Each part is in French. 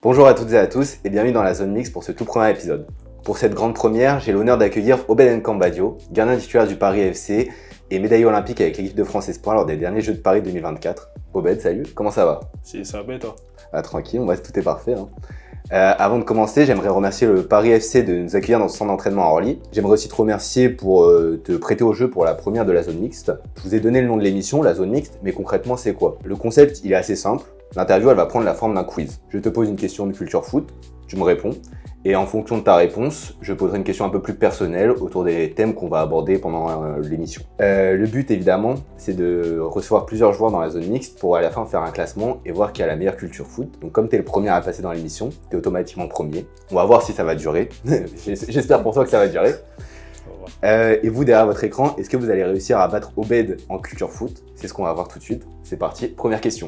Bonjour à toutes et à tous et bienvenue dans la zone mixte pour ce tout premier épisode. Pour cette grande première, j'ai l'honneur d'accueillir Obed Nkambadio, gardien titulaire du Paris FC et médaillé olympique avec l'équipe de France Espoir lors des derniers Jeux de Paris 2024. Obed, salut, comment ça va? Ça va et toi? Tranquille, moi tout est parfait. Avant de commencer, j'aimerais remercier le Paris FC de nous accueillir dans son centre d'entraînement à Orly. J'aimerais aussi te remercier pour te prêter au jeu pour la première de la zone mixte. Je vous ai donné le nom de l'émission, la zone mixte, mais concrètement c'est quoi? Le concept, il est assez simple. L'interview, elle va prendre la forme d'un quiz. Je te pose une question de culture foot, tu me réponds, et en fonction de ta réponse, je poserai une question un peu plus personnelle autour des thèmes qu'on va aborder pendant l'émission. Le but, évidemment, c'est de recevoir plusieurs joueurs dans la zone mixte pour à la fin faire un classement et voir qui a la meilleure culture foot. Donc comme tu es le premier à passer dans l'émission, tu es automatiquement premier. On va voir si ça va durer. J'espère pour toi que ça va durer. Et vous, derrière votre écran, est-ce que vous allez réussir à battre Obed en culture foot? C'est ce qu'on va voir tout de suite. C'est parti, première question.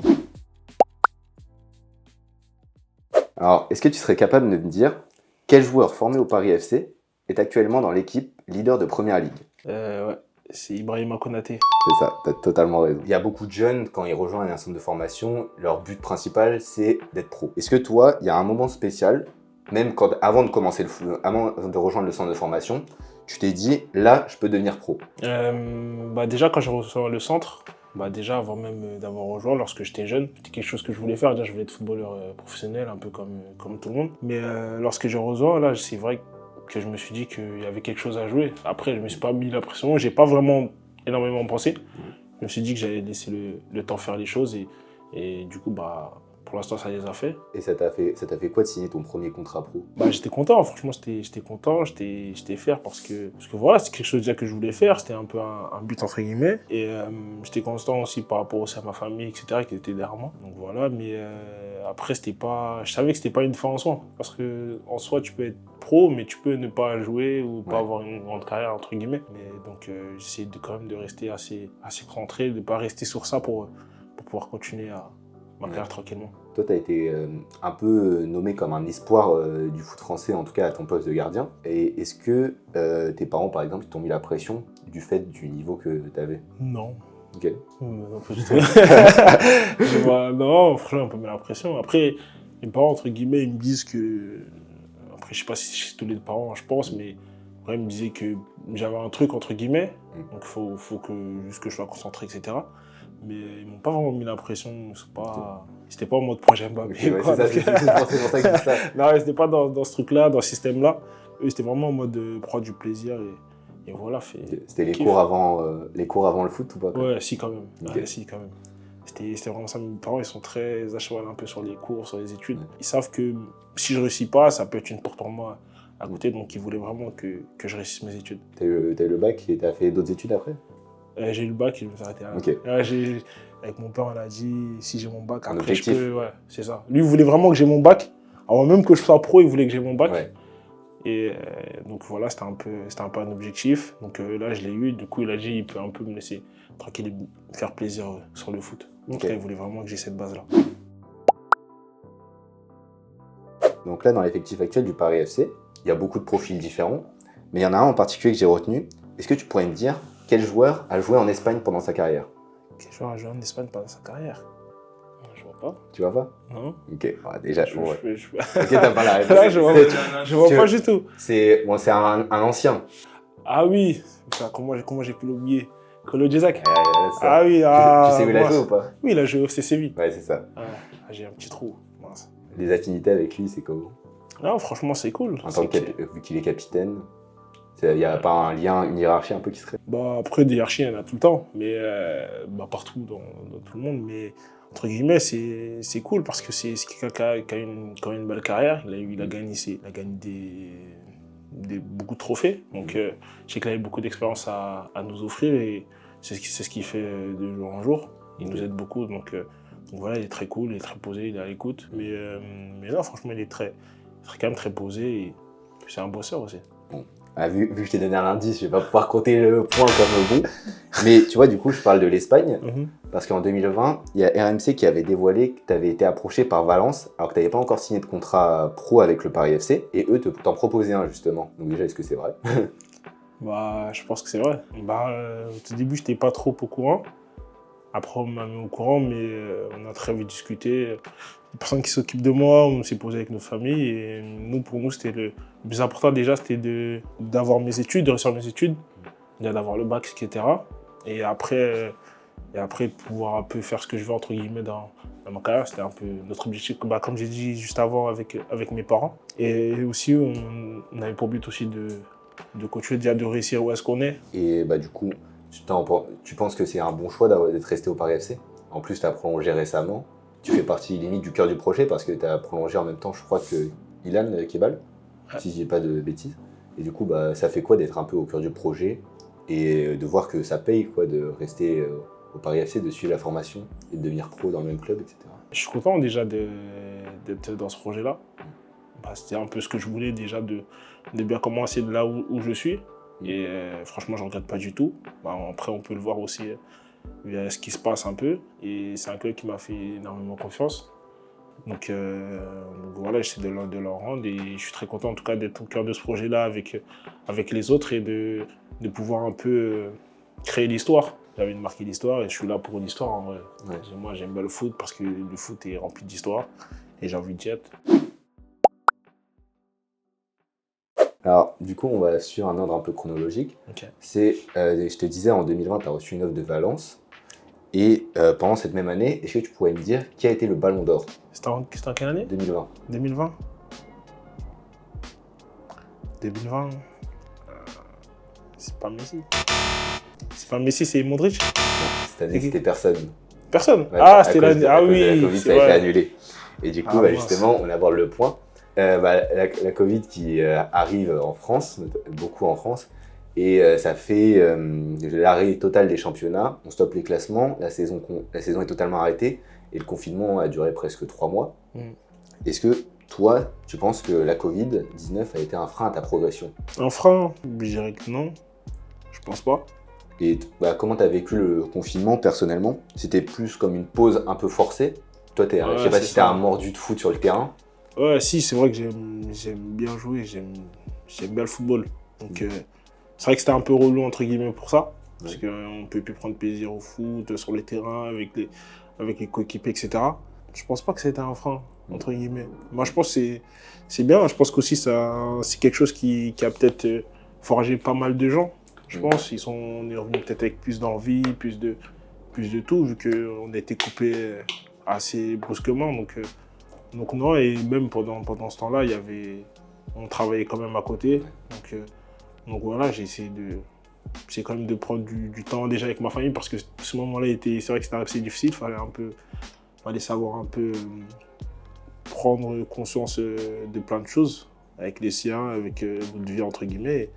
Alors, est-ce que tu serais capable de me dire quel joueur formé au Paris FC est actuellement dans l'équipe leader de Première Ligue? Ouais, c'est Ibrahima Konaté. C'est ça, t'as totalement raison. Il y a beaucoup de jeunes, quand ils rejoignent un centre de formation, leur but principal, c'est d'être pro. Est-ce que toi, il y a un moment spécial, même avant de rejoindre le centre de formation, tu t'es dit, là, je peux devenir pro? Déjà, quand j'ai rejoint le centre, déjà avant même d'avoir rejoint, lorsque j'étais jeune, c'était quelque chose que je voulais faire. Déjà, je voulais être footballeur professionnel, un peu comme tout le monde. Mais lorsque j'ai rejoint, là, c'est vrai que je me suis dit qu'il y avait quelque chose à jouer. Après, je me suis pas mis la pression, j'ai pas vraiment énormément pensé. Je me suis dit que j'allais laisser le temps faire les choses et du coup, pour l'instant, ça les a fait. Et ça t'a fait quoi de signer ton premier contrat pro? J'étais content, franchement, j'étais content, j'étais fier parce que voilà, c'est quelque chose déjà que je voulais faire, c'était un peu un but entre guillemets. Et j'étais constant aussi par rapport aussi à ma famille, etc., qui était derrière moi. Donc voilà, mais après, je savais que c'était pas une fin en soi. Parce que en soi, tu peux être pro, mais tu peux ne pas jouer ou pas avoir une grande carrière, entre guillemets. Mais donc, j'essayais quand même de rester assez concentré, de pas rester sur ça pour pouvoir continuer à ma carrière tranquillement. Toi, tu as été un peu nommé comme un espoir du foot français, en tout cas à ton poste de gardien. Et est-ce que tes parents, par exemple, t'ont mis la pression du fait du niveau que tu avais? Non. Ok. Non, pas du tout. Non, franchement, on peut mettre la pression. Après, les parents, entre guillemets, ils me disent que... Après, je sais pas si c'est tous les parents, je pense, mais après, ils me disaient que j'avais un truc, entre guillemets. Donc, il faut juste que je sois concentré, etc. Mais ils m'ont pas vraiment mis la pression. C'était pas en mode projet Mbappé. Okay, c'est pour ça que je dis ça. Non, c'était pas dans ce truc-là, dans ce système-là. Eux, c'était vraiment en mode prendre du plaisir et voilà. C'était les cours avant le foot ou pas? Ouais, si, quand même. Okay. Ouais, si, quand même. C'était vraiment ça. Mes parents, ils sont très à cheval un peu sur les cours, sur les études. Ils savent que si je réussis pas, ça peut être une porte pour moi à côté. Donc, ils voulaient vraiment que je réussisse mes études. T'as eu le bac et t'as fait d'autres études après? J'ai eu le bac et je me suis arrêté là. Okay. Avec mon père, on a dit, si j'ai mon bac, un après objectif. je peux... Ouais, c'est ça. Lui, il voulait vraiment que j'ai mon bac. Avant même que je sois pro, il voulait que j'ai mon bac. Ouais. Et donc voilà, c'était un peu un objectif. Donc là, je l'ai eu. Du coup, il a dit, il peut un peu me laisser tranquille et me faire plaisir sur le foot. Donc Okay. là, il voulait vraiment que j'ai cette base-là. Donc là, dans l'effectif actuel du Paris FC, il y a beaucoup de profils différents. Mais il y en a un en particulier que j'ai retenu. Est-ce que tu pourrais me dire quel joueur a joué en Espagne pendant sa carrière? Quel joueur a joué en Espagne pendant sa carrière? Je vois pas. Tu vois pas? Non. Ok, déjà, Je ok, t'as pas la réponse. Là, je vois pas du tout. C'est un ancien. Ah oui, comment j'ai pu l'oublier? Kolo Djezak. Ah oui, tu sais où il a joué ou pas? Oui, il a joué au FC Séville. Ouais, c'est ça. J'ai un petit trou. Mince. Les affinités avec lui, c'est comment? Non, franchement, c'est cool. Vu qu'il est capitaine, il n'y a pas un lien, une hiérarchie un peu qui serait... Après, des hiérarchies, il y en a tout le temps, mais partout dans tout le monde. Mais entre guillemets, c'est cool parce que c'est quelqu'un qui a quand même une belle carrière. Il a gagné beaucoup de trophées. Donc, je sais qu'il avait beaucoup d'expérience à nous offrir et c'est ce qu'il fait de jour en jour. Il nous aide beaucoup. Donc voilà, il est très cool, il est très posé, il est à l'écoute. Mais là, franchement, il est quand même très posé et c'est un bosseur aussi. Bon. Vu que je t'ai donné un indice, je vais pas pouvoir compter le point comme bon. Mais tu vois, du coup, je parle de l'Espagne, parce qu'en 2020, il y a RMC qui avait dévoilé que tu avais été approché par Valence, alors que tu n'avais pas encore signé de contrat pro avec le Paris FC, et eux t'en proposaient un, justement. Donc déjà, est-ce que c'est vrai? Je pense que c'est vrai. Au tout début, je n'étais pas trop au courant. Après, on m'a mis au courant, mais on a très vite discuté. Les personnes qui s'occupent de moi, on s'est posé avec notre famille. Et nous, pour nous, c'était le plus important déjà, c'était d'avoir mes études, de réussir mes études, déjà d'avoir le bac, etc. Et après, de pouvoir un peu faire ce que je veux, entre guillemets, dans ma carrière. C'était un peu notre objectif, comme j'ai dit juste avant avec mes parents. Et aussi, on avait pour but aussi de continuer déjà de réussir où est-ce qu'on est. Et du coup, tu penses que c'est un bon choix d'être resté au Paris FC? En plus, tu as prolongé récemment. Tu fais partie limite du cœur du projet parce que tu as prolongé en même temps, je crois, que Ilan Kebal, si je dis pas de bêtises. Et du coup, ça fait quoi d'être un peu au cœur du projet et de voir que ça paye quoi, de rester au Paris FC, de suivre la formation et de devenir pro dans le même club, etc. Je suis content déjà d'être dans ce projet-là. C'était un peu ce que je voulais déjà de bien commencer de là où je suis. Et franchement, je ne regrette pas du tout. Après, on peut le voir aussi via ce qui se passe un peu. Et c'est un club qui m'a fait énormément confiance. Donc voilà, j'essaie de leur rendre. Et je suis très content en tout cas d'être au cœur de ce projet-là avec les autres et de pouvoir un peu créer l'histoire. J'avais marqué l'histoire et je suis là pour une histoire en vrai. Ouais. Moi, j'aime bien le foot parce que le foot est rempli d'histoire et j'ai envie d'y être. Alors, du coup, on va suivre un ordre un peu chronologique. Okay. Je te disais, en 2020, tu as reçu une offre de Valence. Et pendant cette même année, est-ce que tu pourrais me dire qui a été le Ballon d'Or? C'était en quelle année? 2020. 2020 c'est pas Messi. C'est pas Messi, c'est Modric? Non, cette année, c'était personne. Personne? Ouais, c'était l'année. Ah oui, la Covid, ça a été annulé. Et du coup, justement, on aborde le point. La Covid qui arrive en France, beaucoup en France, et ça fait l'arrêt total des championnats. On stoppe les classements, la saison est totalement arrêtée, et le confinement a duré presque 3 mois. Est-ce que toi, tu penses que la Covid-19 a été un frein à ta progression? Un frein? Je dirais que non, je pense pas. Et comment tu as vécu le confinement personnellement? C'était plus comme une pause un peu forcée? Toi, je sais pas si tu es un mordu de foot sur le terrain. Ouais, si, c'est vrai que j'aime bien jouer, j'aime bien le football. Donc c'est vrai que c'était un peu relou entre guillemets pour ça, parce qu'on ne peut plus prendre plaisir au foot, sur les terrains, avec les coéquipiers, etc. Je pense pas que c'était un frein, entre guillemets. Moi, je pense que c'est bien. Je pense qu'aussi c'est quelque chose qui a peut-être forgé pas mal de gens. Je pense on est revenu peut-être avec plus d'envie, plus de tout, vu qu'on a été coupé assez brusquement. Donc non, et même pendant ce temps-là, on travaillait quand même à côté. Donc voilà, j'ai essayé quand même de prendre du temps déjà avec ma famille parce que ce moment-là, c'est vrai que c'était assez difficile. Fallait savoir un peu prendre conscience de plein de choses avec les siens, avec notre vie entre guillemets.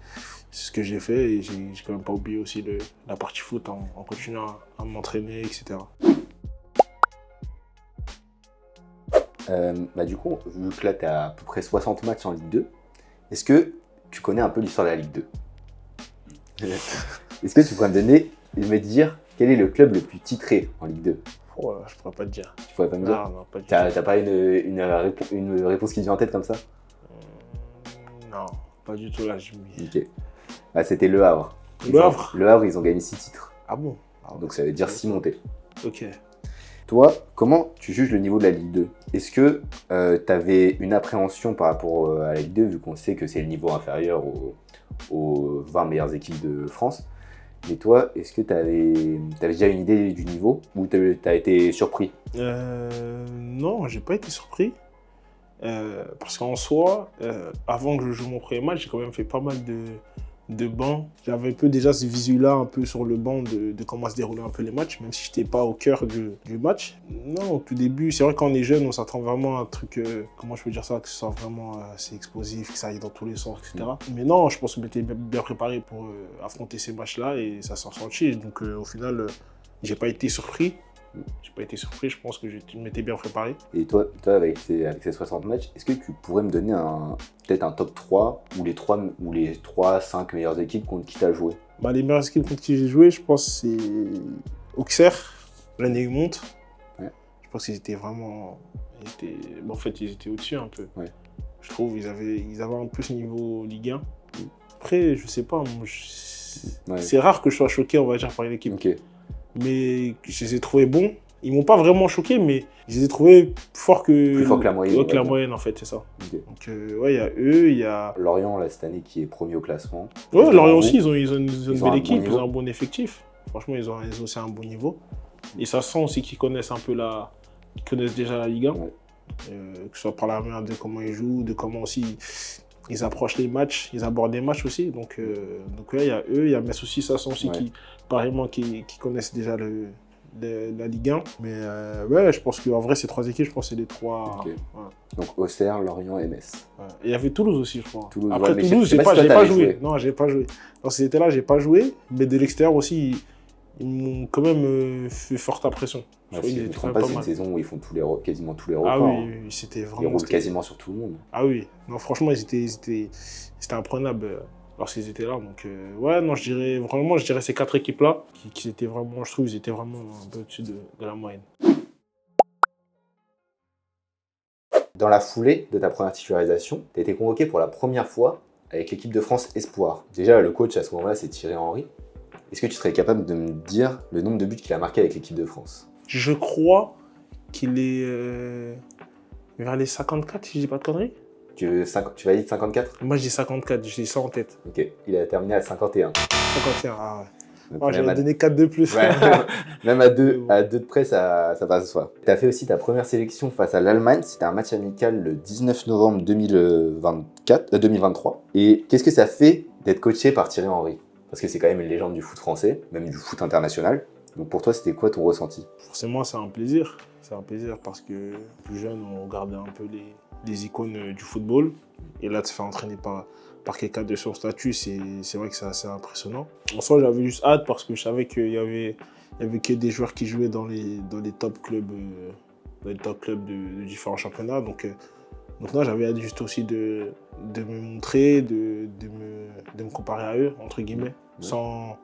C'est ce que j'ai fait et j'ai quand même pas oublié aussi la partie foot en continuant à m'entraîner, etc. Du coup, vu que là, tu as à peu près 60 matchs en Ligue 2, est-ce que tu connais un peu l'histoire de la Ligue 2? Est-ce que tu pourrais me dire quel est le club le plus titré en Ligue 2? Oh, je pourrais pas te dire. Tu pourrais pas me dire? Non, pas du tout. T'as pas une réponse qui te vient en tête comme ça? Non, pas du tout là. Ok. C'était Le Havre. Le Havre? Le Havre, ils ont gagné 6 titres. Ah bon? Donc ça veut dire 6 montées. Ok. Toi, comment tu juges le niveau de la Ligue 2? Est-ce que tu avais une appréhension par rapport à la Ligue 2, vu qu'on sait que c'est le niveau inférieur aux 20 meilleures équipes de France? Mais toi, est-ce que tu avais déjà une idée du niveau ou tu as été surpris? Non, j'ai pas été surpris. Parce qu'en soi, avant que je joue mon premier match, j'ai quand même fait pas mal de bancs. J'avais un peu déjà ce visu-là un peu sur le banc de comment se déroulaient un peu les matchs, même si je n'étais pas au cœur du match. Non, au tout début, c'est vrai quand on est jeune, on s'attend vraiment à un truc, comment je peux dire ça, que ce soit vraiment assez explosif, que ça aille dans tous les sens, etc. Mais non, je pense que je m'étais bien préparé pour affronter ces matchs-là et ça s'en sortit. Donc au final, j'ai pas été surpris. Je pense que je m'étais bien préparé. Et toi avec ces 60 matchs, est-ce que tu pourrais me donner peut-être un top 3 ou les 3, 5 meilleures équipes contre qui tu as joué? Les meilleures équipes contre qui j'ai joué, je pense que c'est Auxerre, l'année où ils montent. Ouais. Je pense qu'ils étaient vraiment... En fait, ils étaient au-dessus un peu. Ouais. Je trouve qu'ils avaient un plus niveau Ligue 1. Après, je sais pas, c'est rare que je sois choqué, on va dire, par une équipe. Okay. mais je les ai trouvés bons. Ils m'ont pas vraiment choqué, mais je les ai trouvés Plus fort que la moyenne. Ouais, que la moyenne, en fait, c'est ça. Okay. Donc, ouais, il y a eux, il y a... Lorient, là, cette année, qui est premier au classement. Ouais, Lorient aussi, ils ont une belle équipe, ils ont un bon effectif. Franchement, ils ont aussi un bon niveau. Et ça sent aussi qu'ils connaissent un peu ils connaissent déjà la Ligue 1. Ouais. Que ce soit par la manière de comment ils jouent, de comment aussi ils approchent les matchs, ils abordent les matchs aussi. Donc ouais, il y a eux, il y a Metz aussi, ça sent aussi qui connaissent déjà la Ligue 1. Mais ouais, je pense qu'en vrai, ces trois équipes, je pense que c'est les trois. Okay. Ouais. Donc Auxerre, Lorient et Metz. Ouais. Et il y avait Toulouse aussi, je crois. Toulouse, après ouais, Toulouse, j'ai pas joué. Non, j'ai pas joué. Dans ces étés-là, j'ai pas joué. Mais de l'extérieur aussi, ils m'ont quand même fait forte impression. Ouais, si je ne me trompe pas, c'est une saison où ils font quasiment tous les records. Ah oui, c'était vraiment... Ils roulent quasiment sur tout le monde. Ah oui, non, franchement, c'était imprenable lorsqu'ils étaient là. Donc, ouais, non, je dirais ces quatre équipes-là qui étaient vraiment, je trouve, ils étaient vraiment un peu au-dessus de la moyenne. Dans la foulée de ta première titularisation, tu as été convoqué pour la première fois avec l'équipe de France Espoir. Déjà, le coach à ce moment-là, c'est Thierry Henry. Est-ce que tu serais capable de me dire le nombre de buts qu'il a marqué avec l'équipe de France? Je crois qu'il est vers les 54, si je dis pas de conneries. Tu valides 54? Moi, je dis 54, j'ai ça en tête. Ok, il a terminé à 51. 51, ah ouais. Oh, j'avais donné 4 de plus. Ouais. Même à deux de près, ça passe soi. Tu as fait aussi ta première sélection face à l'Allemagne. C'était un match amical le 19 novembre 2023. Et qu'est-ce que ça fait d'être coaché par Thierry Henry? Parce que c'est quand même une légende du foot français, même du foot international. Donc pour toi, c'était quoi ton ressenti? Forcément, c'est un plaisir. C'est un plaisir parce que plus jeune, on regardait un peu les icônes du football. Et là, de se faire entraîner par quelqu'un de son statut, c'est vrai que c'est assez impressionnant. En soi, j'avais juste hâte parce que je savais qu'il y avait que des joueurs qui jouaient dans les top clubs, de différents championnats. Donc là, j'avais hâte juste aussi de me montrer, de me comparer à eux, entre guillemets.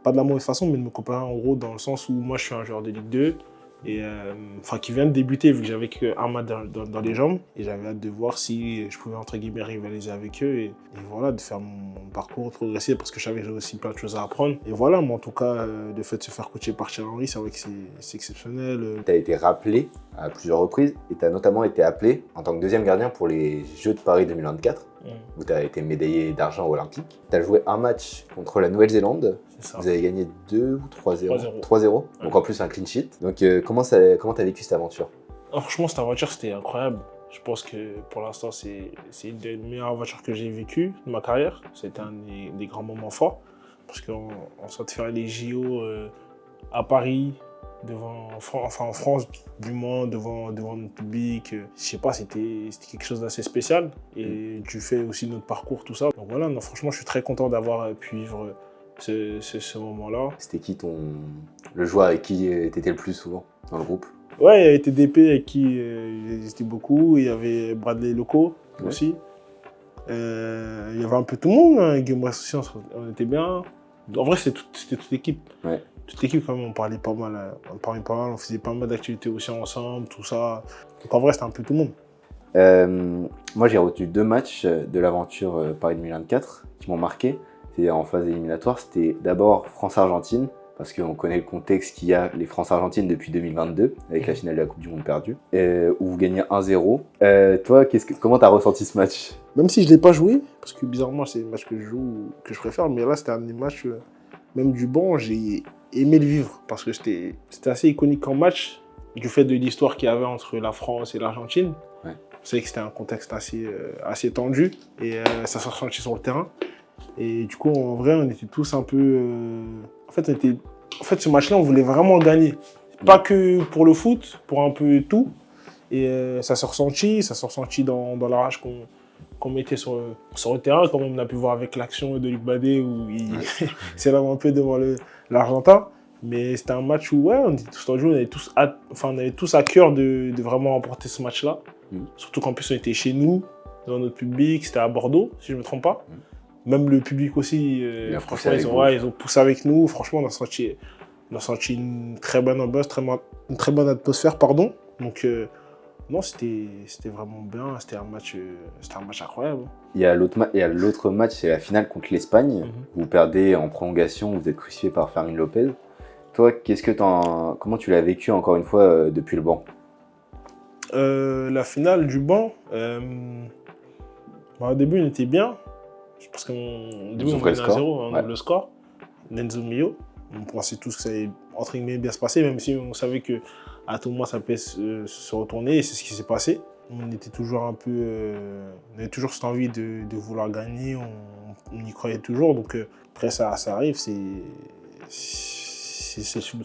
Pas de la mauvaise façon, mais de me comparer en gros dans le sens où moi, je suis un joueur de Ligue 2. Et qui vient de débuter vu que j'avais qu'un match dans les jambes et j'avais hâte de voir si je pouvais entre guillemets rivaliser avec eux et voilà, de faire mon parcours, progresser parce que je savais que j'avais aussi plein de choses à apprendre et voilà, mais en tout cas le fait de se faire coacher par Thierry Henry, c'est vrai que c'est exceptionnel. Tu as été rappelé à plusieurs reprises et tu as notamment été appelé en tant que deuxième gardien pour les Jeux de Paris 2024 où tu as été médaillé d'argent olympique. Tu as joué un match contre la Nouvelle-Zélande. Vous avez gagné 2 ou 3-0 3-0, donc en plus un clean sheet. Donc comment tu as vécu cette aventure? Franchement, cette aventure, c'était incroyable. Je pense que pour l'instant, c'est une des meilleures aventures que j'ai vécues de ma carrière. C'était un des grands moments forts. Parce qu'on sort de faire les JO à Paris, en France, du moins, devant notre public. Je sais pas, c'était quelque chose d'assez spécial. Et tu fais aussi notre parcours, tout ça. Donc voilà, non, franchement, je suis très content d'avoir pu vivre ce moment-là. C'était qui le joueur avec qui tu étais le plus souvent dans le groupe? Ouais, il y avait TDP avec qui j'étais beaucoup. Il y avait Bradley Loco aussi. Il y avait un peu tout le monde. Hein. Game aussi, on était bien. En vrai, c'était toute l'équipe. Ouais. Toute l'équipe, quand même, on parlait pas mal. On faisait pas mal d'activités aussi ensemble, tout ça. Donc en vrai, c'était un peu tout le monde. Moi, j'ai retenu 2 matchs de l'aventure Paris 2024 qui m'ont marqué. En phase éliminatoire, c'était d'abord France-Argentine, parce qu'on connaît le contexte qu'il y a les France-Argentine depuis 2022, avec la finale de la Coupe du Monde perdue, où vous gagnez 1-0. Toi, comment tu as ressenti ce match? Même si je ne l'ai pas joué, parce que bizarrement, c'est le match que je préfère, mais là, c'était un des matchs, même du banc, j'ai aimé le vivre, parce que c'était assez iconique en match, du fait de l'histoire qu'il y avait entre la France et l'Argentine. Ouais. Vous savez que c'était un contexte assez tendu, et ça s'est ressenti sur le terrain. Et du coup, en vrai, on était tous un peu... En fait, ce match-là, on voulait vraiment le gagner. Pas que pour le foot, pour un peu tout. Et ça s'est ressenti dans la rage qu'on mettait sur le terrain, comme on a pu voir avec l'action de Luc Badé, où il s'élève un peu devant l'Argentin. Mais c'était un match où, ouais, on était tous en jeu, on avait tous à cœur de vraiment remporter ce match-là. Surtout qu'en plus, on était chez nous, dans notre public, c'était à Bordeaux, si je ne me trompe pas. Même le public aussi, franchement, ils ont poussé avec nous. Franchement, on a senti une très bonne ambiance, une très bonne atmosphère, pardon. Donc, non, c'était vraiment bien. C'était un match incroyable. Il y a l'autre match, c'est la finale contre l'Espagne. Vous perdez en prolongation, vous êtes crucifié par Fermín López. Toi, comment tu l'as vécu encore une fois depuis le banc? La finale du banc, au début, on était bien. Parce qu'au début, on ouvrez le menait à score. 0, on Ouais. ouvre le score. Nenzo Mio. On pensait tous que ça allait entre guillemets bien se passer, même si on savait qu'à tout moment, ça peut se retourner. Et c'est ce qui s'est passé. On était toujours un peu. On avait toujours cette envie de vouloir gagner. On y croyait toujours. Donc après, ça arrive. C'est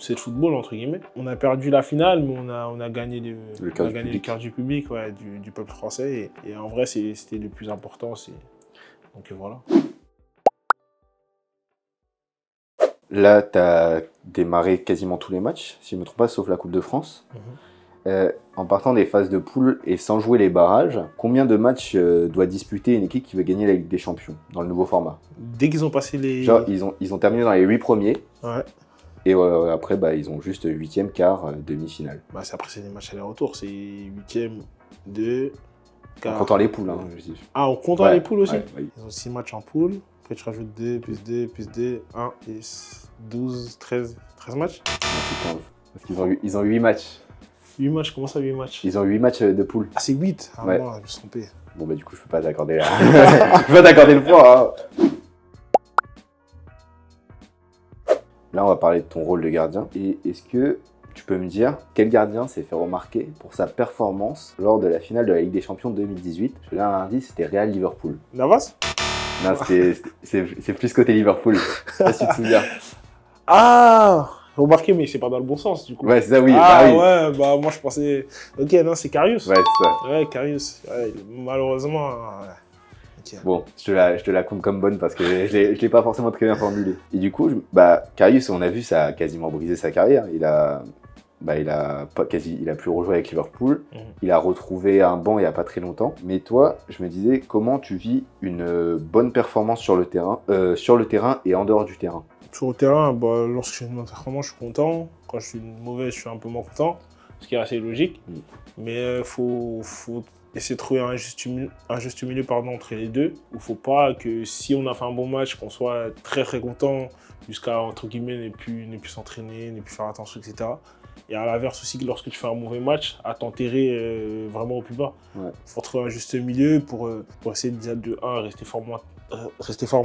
le football, entre guillemets. On a perdu la finale, mais on a gagné le cœur du public, ouais, du peuple français. Et en vrai, c'était le plus important. Donc voilà. Là, tu as démarré quasiment tous les matchs, si je ne me trompe pas, sauf la Coupe de France. En partant des phases de poule et sans jouer les barrages, combien de matchs doit disputer une équipe qui veut gagner la Ligue des Champions dans le nouveau format? Dès qu'ils ont passé les... Genre, ils ont terminé dans les 8 premiers. Ouais. Et après, ils ont juste 8e, quart, demi-finale. Après, c'est des matchs aller-retour. C'est 8e, 2, quart. En comptant les poules, hein, je dis. Ah, en comptant les poules aussi? Ouais. Ils ont 6 matchs en poule. Après, tu rajoutes 2, plus 2, plus 2, 1, et 12, 13 matchs. Non, c'est 15. Parce qu'ils ont 8 matchs. 8 matchs, comment ça, 8 matchs? Ils ont 8 matchs de poule. Ah, c'est 8? Ah ouais. Non, je me suis trompé. Bon, du coup, je peux pas t'accorder je peux pas t'accorder le point. Hein. Là, on va parler de ton rôle de gardien. Et est-ce que tu peux me dire quel gardien s'est fait remarquer pour sa performance lors de la finale de la Ligue des Champions 2018? Je te donne un indice, c'était Real Liverpool. Navas? Non, c'est plus côté Liverpool. Je sais pas si tu te souviens. Ah! Remarqué, mais c'est pas dans le bon sens, du coup. Ouais, c'est ça, oui. Ah, oui. ouais, moi je pensais... Ok, non, c'est Karius. Ouais, c'est ça. Ouais, Karius. Ouais, malheureusement... Ouais. Okay. Bon, je te la compte comme bonne parce que je l'ai pas forcément très bien formulé. Et du coup, Karius, on a vu, ça a quasiment brisé sa carrière. Il a plus rejoué avec Liverpool. Il a retrouvé un banc il y a pas très longtemps. Mais toi, je me disais, comment tu vis une bonne performance sur le terrain et en dehors du terrain? Sur le terrain, lorsque je fais une bonne performance, je suis content. Quand je suis mauvaise, je suis un peu moins content. Ce qui est assez logique. Mais faut essayer de trouver un juste milieu entre les deux. Il ne faut pas que si on a fait un bon match, qu'on soit très très content jusqu'à, entre guillemets, ne plus s'entraîner, ne plus faire attention, etc. Et à l'inverse aussi, lorsque tu fais un mauvais match, à t'enterrer vraiment au plus bas. Il faut trouver un juste milieu pour essayer de rester fort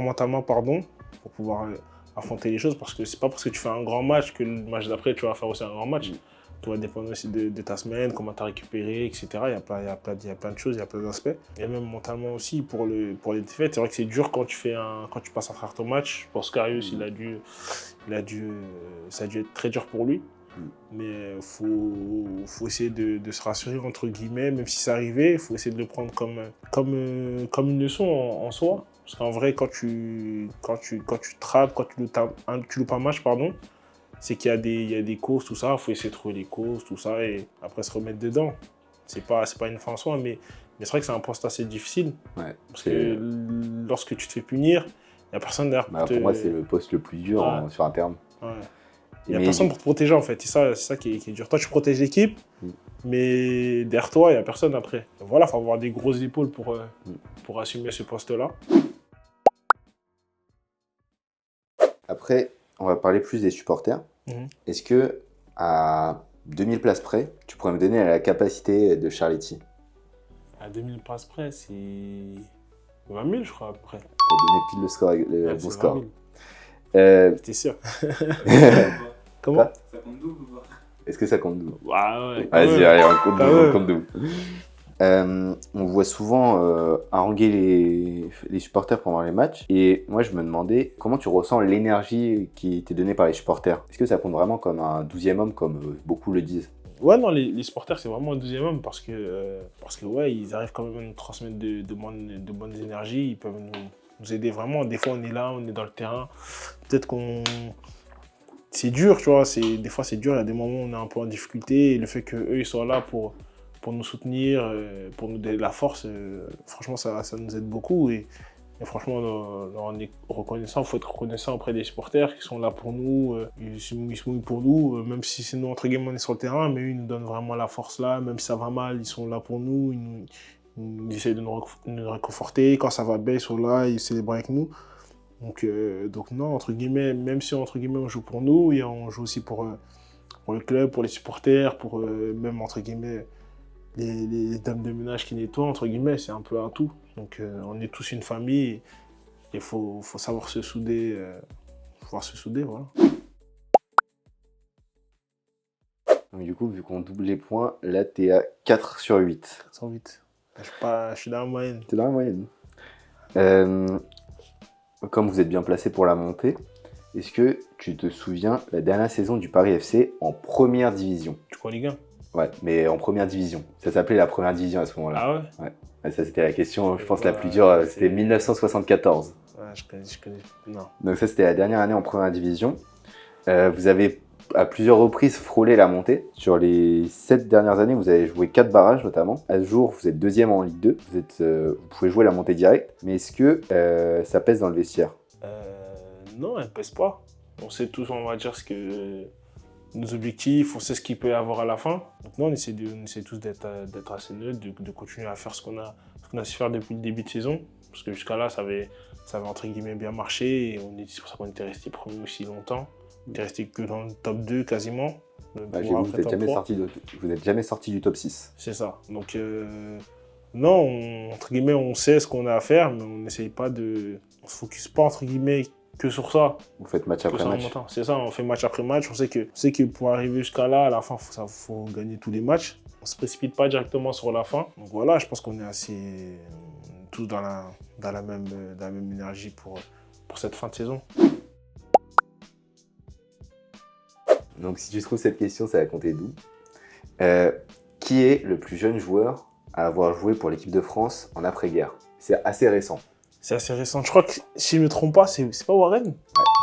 mentalement, pour pouvoir affronter les choses. Parce que c'est pas parce que tu fais un grand match que le match d'après, tu vas faire aussi un grand match. Tout va dépendre aussi de ta semaine, comment tu as récupéré, etc. Il y a plein de choses, il y a plein d'aspects. Et même mentalement aussi, pour les défaites, c'est vrai que c'est dur quand tu passes à travers ton match. Pour Karius, ça a dû être très dur pour lui. Mais il faut essayer de se rassurer, entre guillemets, même si c'est arrivé, il faut essayer de le prendre comme une leçon en soi. Parce qu'en vrai, quand tu trapes, quand tu loupes un match, c'est qu'il y a des causes, tout ça. Il faut essayer de trouver les causes, tout ça, et après se remettre dedans. C'est pas une fin en soi, mais c'est vrai que c'est un poste assez difficile. Ouais, parce que lorsque tu te fais punir, il n'y a personne derrière pour moi, c'est le poste le plus dur sur un terme. Ouais. Il n'y a personne pour te protéger, en fait. C'est ça qui est dur. Toi, tu protèges l'équipe, mais derrière toi, il n'y a personne après. Voilà, il faut avoir des grosses épaules pour assumer ce poste-là. Après, on va parler plus des supporters. Est-ce que, à 2000 places près, tu pourrais me donner la capacité de Charletti? À 2000 places près, c'est 20 000, je crois, à peu près. Tu as donné pile le score, le bon score. J'étais sûr. Comment? Ça compte double ou pas? Est-ce que ça compte double? Ouais. Vas-y, allez, on compte double. On voit souvent haranguer les supporters pendant les matchs. Et moi, je me demandais comment tu ressens l'énergie qui était donnée par les supporters. Est-ce que ça compte vraiment comme un 12e homme, comme beaucoup le disent? Ouais, non, les supporters, c'est vraiment un 12e homme parce que ouais, ils arrivent quand même à nous transmettre de bonnes énergies. Ils peuvent nous aider vraiment. Des fois, on est là, on est dans le terrain. Peut-être c'est dur, tu vois. Des fois, c'est dur. Il y a des moments où on est un peu en difficulté. Et le fait qu'eux, ils soient là pour nous soutenir, pour nous donner de la force, franchement, ça nous aide beaucoup. Et franchement, on est reconnaissant. Il faut être reconnaissant auprès des supporters qui sont là pour nous. Ils se mouillent pour nous, même si c'est nous, entre guillemets, on est sur le terrain. Mais eux, ils nous donnent vraiment la force là. Même si ça va mal, ils sont là pour nous. Ils essaient de nous réconforter. Quand ça va bien, ils sont là, ils célèbrent avec nous. Donc non, entre guillemets, même si entre guillemets on joue pour nous, et on joue aussi pour le club, pour les supporters, pour même entre guillemets les dames de ménage qui nettoient, entre guillemets, c'est un peu un tout. Donc on est tous une famille et il faut savoir se souder, voilà. Donc du coup, vu qu'on double les points, là t'es à 4 sur 8. 108. Je suis dans la moyenne. T'es dans la moyenne. Comme vous êtes bien placé pour la montée, est-ce que tu te souviens la dernière saison du Paris FC en première division? Tu crois Ligue 1? Ouais, mais en première division. Ça s'appelait la première division à ce moment-là. Ah ouais? Ouais. Ça c'était la question, je pense, la plus dure. C'était 1974. Ouais, je connais. Non. Donc ça c'était la dernière année en première division. Vous avez à plusieurs reprises frôlé la montée. Sur les 7 dernières années, vous avez joué 4 barrages notamment. À ce jour, vous êtes 2e en Ligue 2. Vous pouvez jouer la montée directe. Mais est-ce que ça pèse dans le vestiaire? Non, elle pèse pas. On sait tous, on va dire, nos objectifs, on sait ce qu'il peut y avoir à la fin. Donc non, on essaie tous d'être assez neutres, de continuer à faire ce qu'on a su faire depuis le début de saison. Parce que jusqu'à là, ça avait entre guillemets bien marché. Et c'est pour ça qu'on était resté premier aussi longtemps. On était resté que dans le top 2 quasiment. Vous n'êtes jamais sorti du top 6. C'est ça. Donc non, entre guillemets, on sait ce qu'on a à faire, mais on n'essaye pas on se focus pas entre guillemets que sur ça. Vous faites match après match. C'est ça, on fait match après match. On sait que pour arriver jusqu'à là, à la fin, faut gagner tous les matchs. On se précipite pas directement sur la fin. Donc voilà, je pense qu'on est assez tous dans la même énergie pour cette fin de saison. Donc si tu trouves cette question, ça va compter d'où? Qui est le plus jeune joueur à avoir joué pour l'équipe de France en après-guerre? C'est assez récent. C'est assez récent. Je crois que, si je ne me trompe pas, c'est pas Warren? Ouais.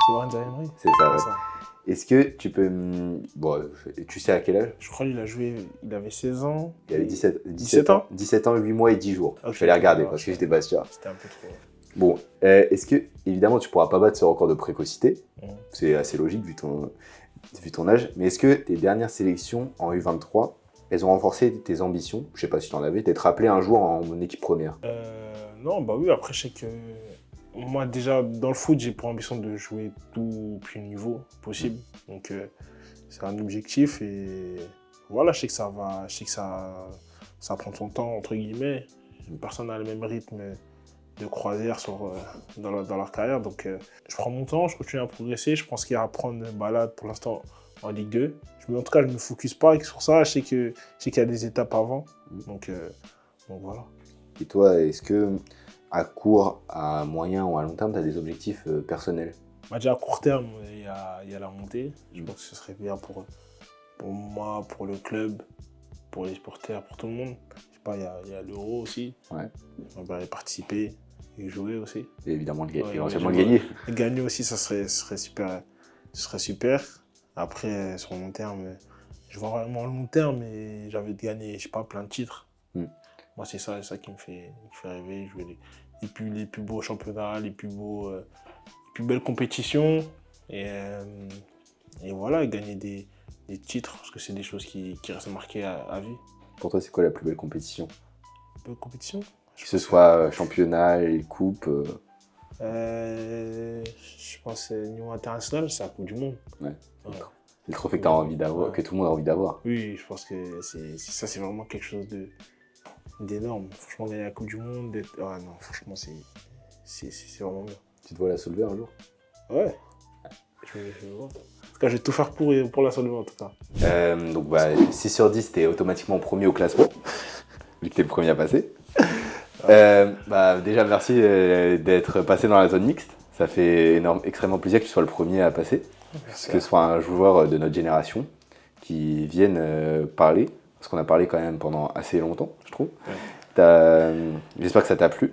C'est Warren Zaïre-Emery. C'est ça, ouais. Est-ce que tu peux... Bon, tu sais à quel âge? Je crois qu'il a joué... Il avait 16 ans. Il avait 17 ans. 17 ans, 8 mois et 10 jours. Okay. Je vais les regarder parce que j'étais pas sûr. C'était un peu trop... Bon, est-ce que, évidemment, tu pourras pas battre ce record de précocité. C'est assez logique vu ton âge. Mais est-ce que tes dernières sélections en U23, elles ont renforcé tes ambitions? Je sais pas si tu en avais, d'être appelé un jour en équipe première. Non, bah oui, après je sais que moi déjà dans le foot, j'ai pour ambition de jouer tout au plus haut niveau possible. Donc c'est un objectif et voilà, je sais que ça prend son temps entre guillemets. Personne n'a le même rythme de croisière dans leur carrière. Donc je prends mon temps, je continue à progresser. Je pense qu'il y a à prendre balade pour l'instant en Ligue 2. En tout cas, je ne me focus pas sur ça. Je sais qu'il y a des étapes avant. Donc voilà. Et toi, est-ce que à court, à moyen ou à long terme, tu as des objectifs personnels? Déjà à court terme, il y a la montée. Je pense que ce serait bien pour moi, pour le club, pour les supporters, pour tout le monde. Je sais pas, il y a l'Euro aussi. Ouais. On va y participer et jouer aussi. Et évidemment, éventuellement le gagner. Gagner aussi, ça serait super. Ce serait super. Après, sur le long terme, je vois vraiment le long terme, mais j'avais gagné, je sais pas, plein de titres. Moi, c'est ça qui me fait rêver. Jouer les plus beaux championnats, les plus belles compétitions. Et voilà, gagner des titres, parce que c'est des choses qui restent marquées à vie. Pour toi, c'est quoi la plus belle compétition? Belle compétition? Que ce soit championnat, les coupes Je pense que niveau international, c'est la Coupe du Monde. Ouais. C'est le trophée que tu as envie d'avoir, que tout le monde a envie d'avoir. Oui, je pense que c'est vraiment quelque chose d'énorme. Franchement, gagner la Coupe du Monde, ah non, franchement, c'est vraiment bien. Tu te vois la soulever un jour? Ouais. Je vais voir. En tout cas, je vais tout faire pour la soulever en tout cas. Donc 6 sur 10, t'es automatiquement premier au classement, vu que t'es le premier à passer. Déjà, merci d'être passé dans la zone mixte. Ça fait extrêmement plaisir que tu sois le premier à passer. Merci. Que ce soit un joueur de notre génération qui vienne parler. Parce qu'on a parlé quand même pendant assez longtemps, je trouve. Ouais. J'espère que ça t'a plu.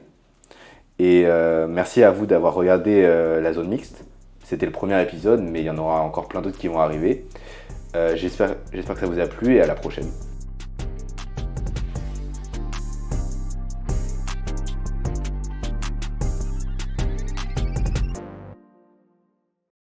Et merci à vous d'avoir regardé la zone mixte. C'était le premier épisode, mais il y en aura encore plein d'autres qui vont arriver. J'espère que ça vous a plu et à la prochaine.